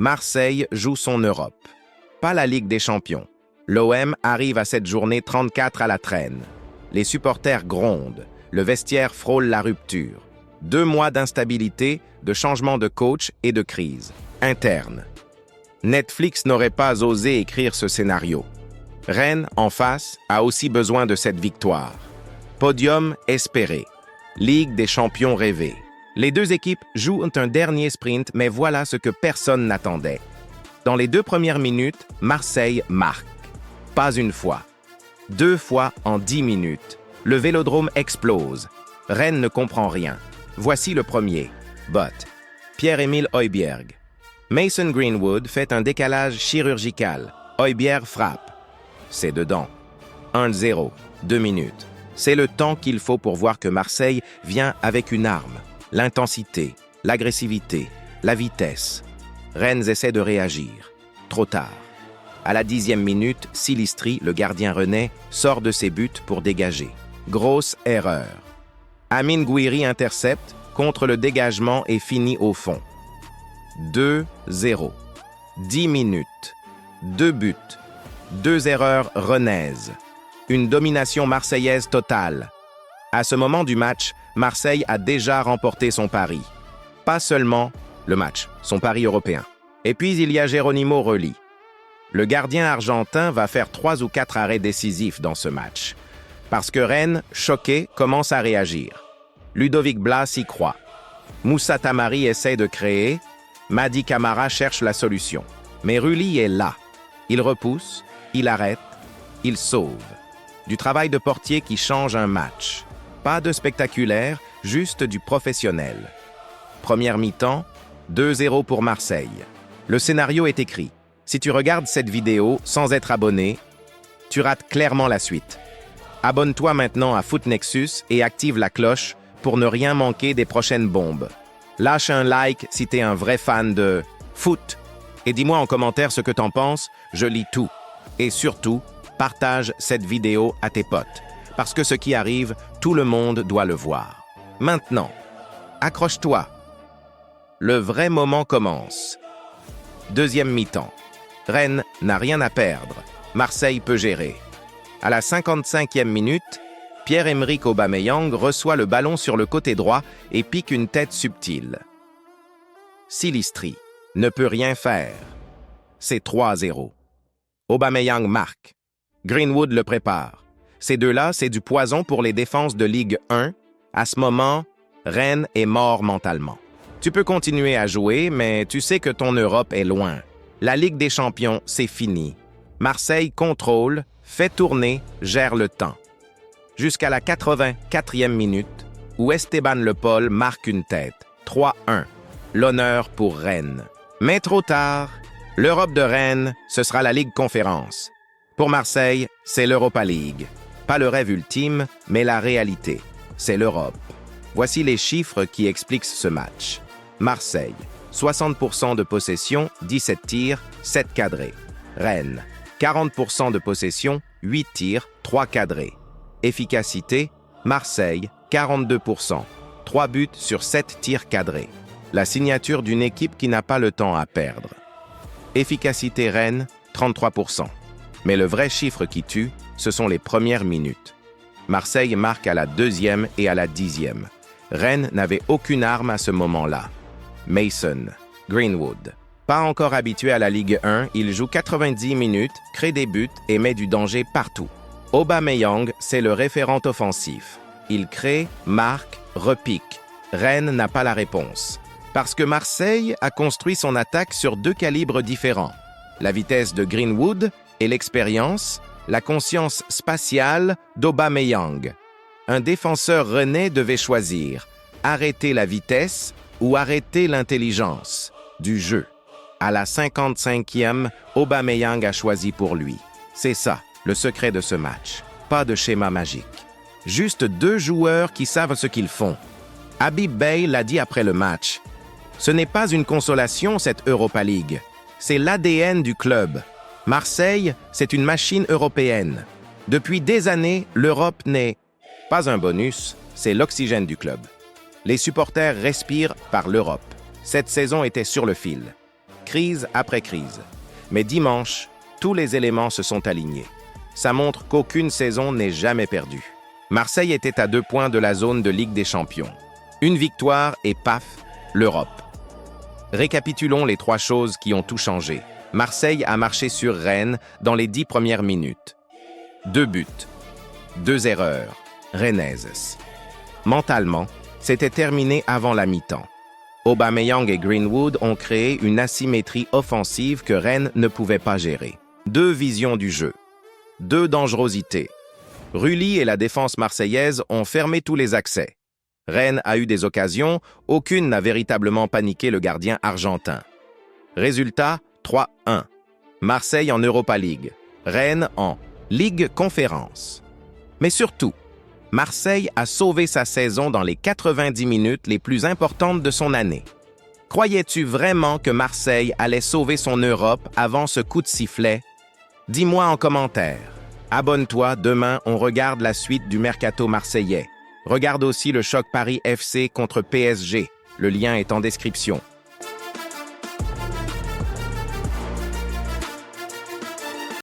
Marseille joue son Europe, pas la Ligue des Champions. L'OM arrive à cette journée 34 à la traîne. Les supporters grondent, le vestiaire frôle la rupture. 2 mois d'instabilité, de changement de coach et de crise interne. Netflix n'aurait pas osé écrire ce scénario. Rennes, en face, a aussi besoin de cette victoire. Podium espéré. Ligue des champions rêvée. Les 2 équipes jouent un dernier sprint, mais voilà ce que personne n'attendait. Dans les 2 premières minutes, Marseille marque. Pas une fois. 2 fois en 10 minutes. Le Vélodrome explose. Rennes ne comprend rien. Voici le premier. But. Pierre-Emile Højbjerg. Mason Greenwood fait un décalage chirurgical. Højbjerg frappe. C'est dedans. 1-0. 2 minutes. C'est le temps qu'il faut pour voir que Marseille vient avec une arme. L'intensité, l'agressivité, la vitesse. Rennes essaie de réagir. Trop tard. À la 10e minute, Silistri, le gardien rennais, sort de ses buts pour dégager. Grosse erreur. Amine Gouiri intercepte, contre le dégagement et finit au fond. 2-0. 10 minutes. 2 buts. 2 erreurs rennaises. Une domination marseillaise totale. À ce moment du match, Marseille a déjà remporté son pari. Pas seulement le match, son pari européen. Et puis il y a Geronimo Rulli. Le gardien argentin va faire 3 ou 4 arrêts décisifs dans ce match. Parce que Rennes, choqué, commence à réagir. Ludovic Blas y croit. Moussa Tamari essaie de créer. Mady Camara cherche la solution. Mais Rulli est là. Il repousse, il arrête, il sauve. Du travail de portier qui change un match. Pas de spectaculaire, juste du professionnel. Première mi-temps, 2-0 pour Marseille. Le scénario est écrit. Si tu regardes cette vidéo sans être abonné, tu rates clairement la suite. Abonne-toi maintenant à Foot Nexus et active la cloche pour ne rien manquer des prochaines bombes. Lâche un like si t'es un vrai fan de foot. Et dis-moi en commentaire ce que t'en penses, je lis tout. Et surtout, partage cette vidéo à tes potes. Parce que ce qui arrive, tout le monde doit le voir. Maintenant, accroche-toi. Le vrai moment commence. 2e mi-temps. Rennes n'a rien à perdre. Marseille peut gérer. À la 55e minute, Pierre-Emerick Aubameyang reçoit le ballon sur le côté droit et pique une tête subtile. Silistri ne peut rien faire. C'est 3-0. Aubameyang marque. Greenwood le prépare. Ces deux-là, c'est du poison pour les défenses de Ligue 1. À ce moment, Rennes est mort mentalement. Tu peux continuer à jouer, mais tu sais que ton Europe est loin. La Ligue des Champions, c'est fini. Marseille contrôle, fait tourner, gère le temps. Jusqu'à la 84e minute, où Esteban Le Paul marque une tête. 3-1. L'honneur pour Rennes. Mais trop tard, l'Europe de Rennes, ce sera la Ligue Conférence. Pour Marseille, c'est l'Europa League. Pas le rêve ultime, mais la réalité. C'est l'Europe. Voici les chiffres qui expliquent ce match. Marseille, 60% de possession, 17 tirs, 7 cadrés. Rennes, 40% de possession, 8 tirs, 3 cadrés. Efficacité, Marseille, 42%, 3 buts sur 7 tirs cadrés. La signature d'une équipe qui n'a pas le temps à perdre. Efficacité Rennes, 33%. Mais le vrai chiffre qui tue, ce sont les premières minutes. Marseille marque à la 2e et à la 10e. Rennes n'avait aucune arme à ce moment-là. Mason, Greenwood. Pas encore habitué à la Ligue 1, il joue 90 minutes, crée des buts et met du danger partout. Aubameyang, c'est le référent offensif. Il crée, marque, repique. Rennes n'a pas la réponse. Parce que Marseille a construit son attaque sur 2 calibres différents. La vitesse de Greenwood et l'expérience, la conscience spatiale d'Aubameyang. Un défenseur rennais devait choisir, arrêter la vitesse ou arrêter l'intelligence du jeu. À la 55e, Aubameyang a choisi pour lui. C'est ça, le secret de ce match. Pas de schéma magique. Juste 2 joueurs qui savent ce qu'ils font. Habib Beye l'a dit après le match. Ce n'est pas une consolation, cette Europa League. C'est l'ADN du club. Marseille, c'est une machine européenne. Depuis des années, l'Europe n'est pas un bonus, c'est l'oxygène du club. Les supporters respirent par l'Europe. Cette saison était sur le fil. crise après crise. Mais dimanche, tous les éléments se sont alignés. Ça montre qu'aucune saison n'est jamais perdue. Marseille était à 2 points de la zone de Ligue des Champions. Une victoire et paf, l'Europe. Récapitulons les 3 choses qui ont tout changé. Marseille a marché sur Rennes dans les 10 premières minutes. 2 buts, 2 erreurs, rennaises. Mentalement, c'était terminé avant la mi-temps. Aubameyang et Greenwood ont créé une asymétrie offensive que Rennes ne pouvait pas gérer. 2 visions du jeu, 2 dangerosités. Rulli et la défense marseillaise ont fermé tous les accès. Rennes a eu des occasions, aucune n'a véritablement paniqué le gardien argentin. Résultat, 3-1. Marseille en Europa League, Rennes en Ligue Conférence. Mais surtout, Marseille a sauvé sa saison dans les 90 minutes les plus importantes de son année. Croyais-tu vraiment que Marseille allait sauver son Europe avant ce coup de sifflet? Dis-moi en commentaire. Abonne-toi, demain on regarde la suite du mercato marseillais. Regarde aussi le choc Paris FC contre PSG. Le lien est en description.